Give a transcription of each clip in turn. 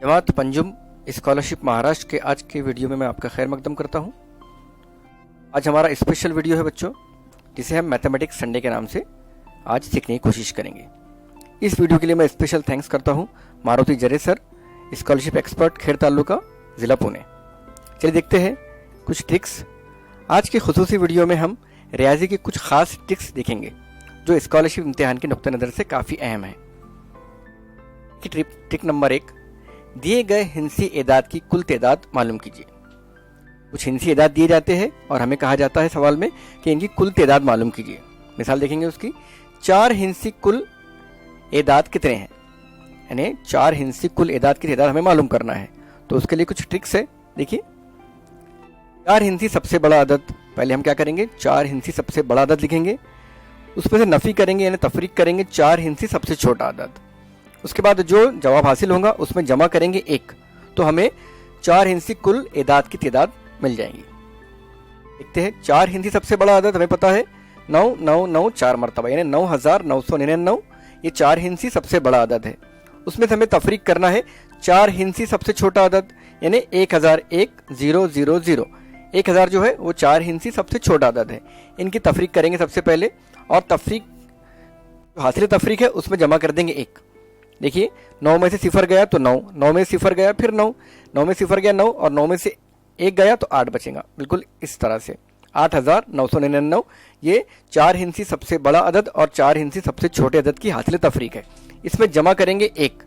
जमात पंजुम scholarship Maharashtra के आज के वीडियो में मैं आपका खैर मकदम करता हूं। आज हमारा स्पेशल वीडियो है बच्चों, जिसे हम मैथमेटिक्स संडे के नाम से आज सीखने की कोशिश करेंगे। इस वीडियो के लिए मैं स्पेशल थैंक्स करता हूं मारुति जरे सर, स्कॉलरशिप एक्सपर्ट, खेड़ तालुका, ज़िला पुणे। चलिए देखते हैं कुछ ट्रिक्स। आज के खुसूसी वीडियो में हम रियाजी की कुछ खास ट्रिक्स देखेंगे जो स्कॉलरशिप इम्तिहान के नुक्ते नज़र से काफ़ी अहम है। ट्रिक नंबर 1, दिए गए हिंसी एदाद की कुल तादाद मालूम कीजिए। कुछ हिंसी एदाद दिए जाते हैं और हमें कहा जाता है सवाल में कि इनकी कुल तादाद मालूम कीजिए। मिसाल देखेंगे उसकी, 4 हिंसी कुल एदाद कितने हैं, यानी 4 हिंसी कुल एदाद की तादाद हमें मालूम करना है। तो उसके लिए कुछ ट्रिक्स है। देखिए, 4 हिंसी सबसे बड़ा अदद। पहले हम क्या करेंगे, 4 हिंसी सबसे बड़ा अदद लिखेंगे, उसमें से नफ़ी करेंगे यानी तफरीक करेंगे 4 हिंसी सबसे छोटा अदद। उसके बाद जो जवाब हासिल होगा उसमें जमा करेंगे 1, तो हमें 4 हिंसी कुल एदाद की तादाद मिल जाएगी। देखते हैं, 4 हिंसी सबसे बड़ा अदद हमें पता है 999 4 मरतबा, यानी 9999। ये 4 हिंसी सबसे बड़ा अदद है। उसमें से हमें तफरीक करना है 4 हिंसी सबसे छोटा अदद, यानी 1001,000। 1000 जो है वो 4 हिंसी सबसे छोटा अदद है। इनकी तफरीक करेंगे सबसे पहले, और तफरीक जो हासिल तफरीक है उसमें जमा कर देंगे 1। देखिए, 9 में से 0 गया तो 9, 9 में से 0 गया फिर 9, 9 में 0 गया 9, और 9 में से 1 गया तो 8 बचेगा। बिल्कुल इस तरह से 8,999 ये 4 हिंसी सबसे बड़ा अदद और 4 हिंसी सबसे छोटे अदद की हासिल तफरीक है। इसमें जमा करेंगे 1,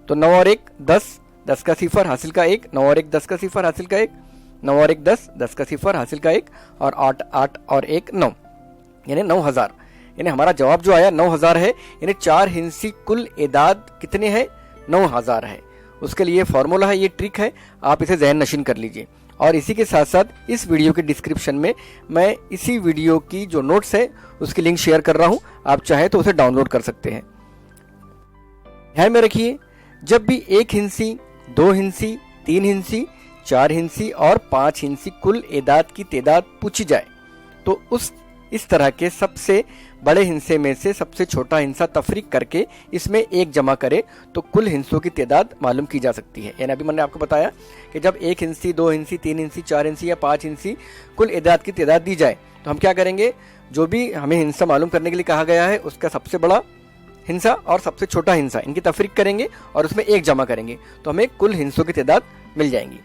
तो 9 और 1 10, 10 का 0 हासिल का 1, 9 और 1 10 का 0 हासिल का 1, 9 और 1 10, 10 का 0 हासिल का 1, और 8 8 और 1 9, यानी 9000। यानी हमारा जवाब जो आया 9000 है। यानी 4 हिंसी कुल एदाद कितने हैं, 9000 है। उसके लिए फॉर्मूला है, ये ट्रिक है, आप इसे ज़हन नशीन कर लीजिए। और इसी के साथ साथ इस वीडियो के डिस्क्रिप्शन में मैं इसी वीडियो की जो नोट्स है उसकी लिंक शेयर कर रहा हूँ, आप चाहे तो उसे डाउनलोड कर सकते हैं। ध्यान में रखिए, जब भी 1 हिंसी, 2 हिंसी, 3 हिंसी, 4 हिंसी और 5 हिंसी कुल एदाद की तादाद पूछी जाए तो इस तरह के सबसे बड़े हिस्से में से सबसे छोटा हिस्सा तफरीक करके इसमें 1 जमा करे तो कुल हिस्सों की तादाद मालूम की जा सकती है। यानी अभी मैंने आपको बताया कि जब 1 हिंसी, 2 हिंसी, 3 हिंसी, 4 हिंसी या 5 हिंसी कुल एदाद की तादाद दी जाए तो हम क्या करेंगे, जो भी हमें हिस्सा मालूम करने के लिए कहा गया है उसका सबसे बड़ा हिस्सा और सबसे छोटा हिस्सा इनकी तफरीक करेंगे और उसमें 1 जमा करेंगे तो हमें कुल हिस्सों की तादाद मिल जाएंगी।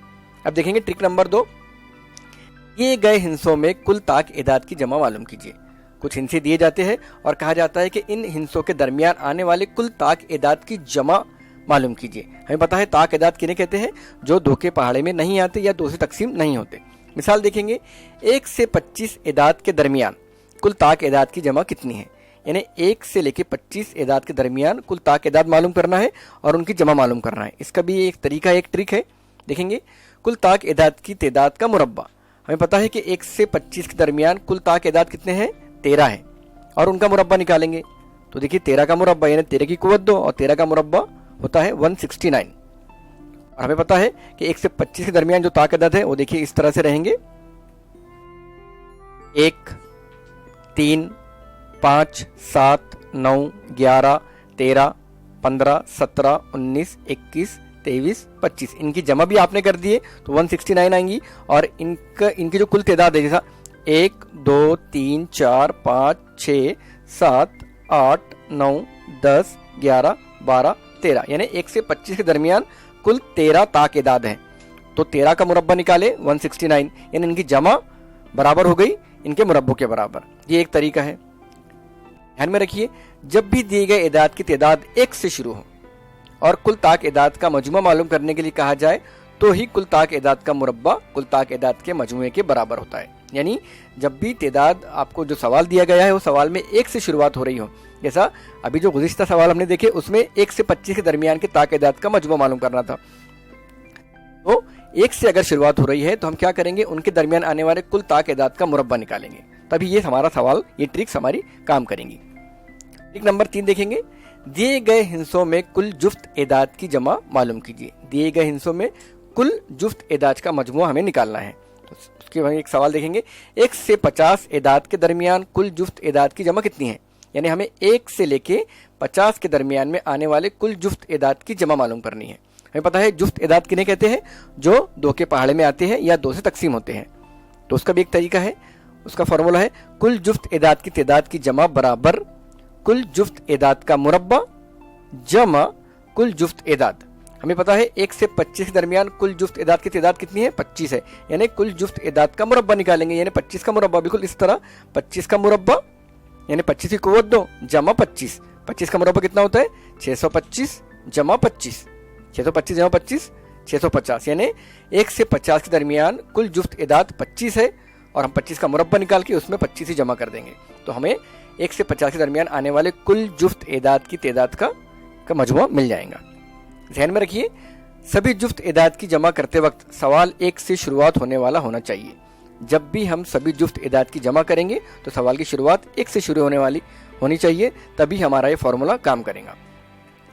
अब देखेंगे ट्रिक नंबर 2, दिए गए हिस्सों में कुल ताक एदाद की जमा मालूम कीजिए। कुछ हिस्से दिए जाते हैं और कहा जाता है कि इन हिस्सों के दरमियान आने वाले कुल ताक एदाद की जमा मालूम कीजिए। हमें पता है ताक एदाद किन्हें कहते हैं, जो 2 के पहाड़े में नहीं आते या 2 से तकसीम नहीं होते। मिसाल देखेंगे, 1 से 25 एदाद के दरमियान कुल ताक एदाद की जमा कितनी है, यानी 1 से लेकर 25 एदाद के दरमियान कुल ताक एदाद मालूम करना है और उनकी जमा मालूम करना है। इसका भी एक तरीका, एक ट्रिक है। देखेंगे, कुल ताक एदाद की तादाद का मुरब्बा। हमें पता है कि 1 से 25 के दरमियान कुल ताक एदाद कितने हैं, 13 है, और उनका मुरब्बा निकालेंगे तो देखिए 13 का मुरब्बा यानी 13 की कुव्वत 2 और 13 का मुरब्बा होता है 169। और हमें पता है कि 1 से 25 के दरमियान जो ताक एदाद है वो देखिए इस तरह से रहेंगे, 1 3 5 7 9 11 13 15 17 19 21 23 25। इनकी जमा भी आपने कर दिए तो 169 आएंगी। और इनकी जो कुल तादाद है, जैसा 1 2 3 4 5 6 7 8 9 10 11 12 13, यानी 1 से 25 के दरमियान कुल 13 ताक एदाद हैं। तो 13 का मुरब्बा निकाले 169, यानी इनकी जमा बराबर हो गई इनके मुरब्बों के बराबर। ये एक तरीका है। ध्यान में रखिए, जब भी दिए गए एदाद की तादाद 1 से शुरू हो और कुल ताक एदाद का मजमूआ मालूम करने के लिए कहा जाए तो ही कुल ताक एदाद का मुरब्बा कुल ताक एदाद के मजमूए के बराबर होता है। यानी जब भी तादाद, आपको जो सवाल दिया गया है वो सवाल में 1 से शुरुआत हो रही हो, जैसा अभी जो गुज़िश्ता सवाल हमने देखे उसमें 1 से 25 के दरमियान के ताक एदाद का मजमूआ मालूम करना था, तो 1 से अगर शुरुआत हो रही है तो हम क्या करेंगे, उनके दरमियान आने वाले कुल ताक एदाद का मुरब्बा निकालेंगे, तभी ये हमारा सवाल, ये ट्रिक्स हमारी काम करेंगी। ट्रिक नंबर 3 देखेंगे, दिए गए हिस्सों में कुल जुफ्त एदाद की जमा मालूम कीजिए। दिए गए हिस्सों में कुल जुफ्त एदाद का मजमूआ हमें निकालना है। तो उसके बाद एक सवाल देखेंगे, 1 से 50 एदाद के दरमियान कुल जुफ्त एदाद की जमा कितनी है, यानी हमें 1 से लेके 50 के दरमियान में आने वाले कुल जुफ्त एदाद की जमा मालूम करनी है। हमें पता है जुफ्त एदाद किन्हें कहते हैं, जो 2 के पहाड़े में आते हैं या 2 से तकसीम होते हैं। तो उसका भी एक तरीका है, उसका फॉर्मूला है कुल जुफ्त एदाद की तादाद की जमा बराबर कुल जुफ्त एदाद का मुरब्बा जमा कुल जुफ्त एदाद। हमें पता है 1 से 25 के दरमियान कुल जुफ्त एदाद की तादाद कितनी है, 25 है, यानी कुल जुफ्त एदाद का मुरब्बा निकालेंगे, यानी 25 का मुरब्बा, बिल्कुल इस तरह 25 का मुरब्बा यानी 25 की कुव्वत 2 जमा 25। 25 का मुरब्बा कितना होता है, 625 जमा 25, 625 जमा 25 650, यानी 1 से 50 के दरमियान कुल जुफ्त एदाद 25 है और हम 25 का मुरब्बा निकाल के उसमें 25 ही जमा कर देंगे, तो हमें 1 से 50 के दरमियान आने वाले कुल जुफ्त एदाद की तादाद का मजमुआ मिल जाएगा। ध्यान में रखिए, सभी जुफ्त एदाद की जमा करते वक्त सवाल 1 से शुरुआत होने वाला होना चाहिए। जब भी हम सभी जुफ्त एदाद की जमा करेंगे तो सवाल की शुरुआत 1 से शुरू होने वाली होनी चाहिए, तभी हमारा ये फॉर्मूला काम करेगा।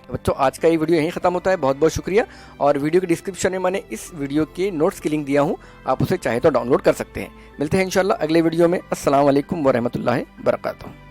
तो बच्चों, आज का ये वीडियो यहीं ख़त्म होता है। बहुत बहुत शुक्रिया। और वीडियो के डिस्क्रिप्शन में मैंने इस वीडियो के नोट्स की लिंक दिया हूँ, आप उसे चाहे तो डाउनलोड कर सकते हैं। मिलते हैं इंशाल्लाह अगले वीडियो में। अस्सलाम वालेकुम व रहमतुल्लाहि व बरकातुहू।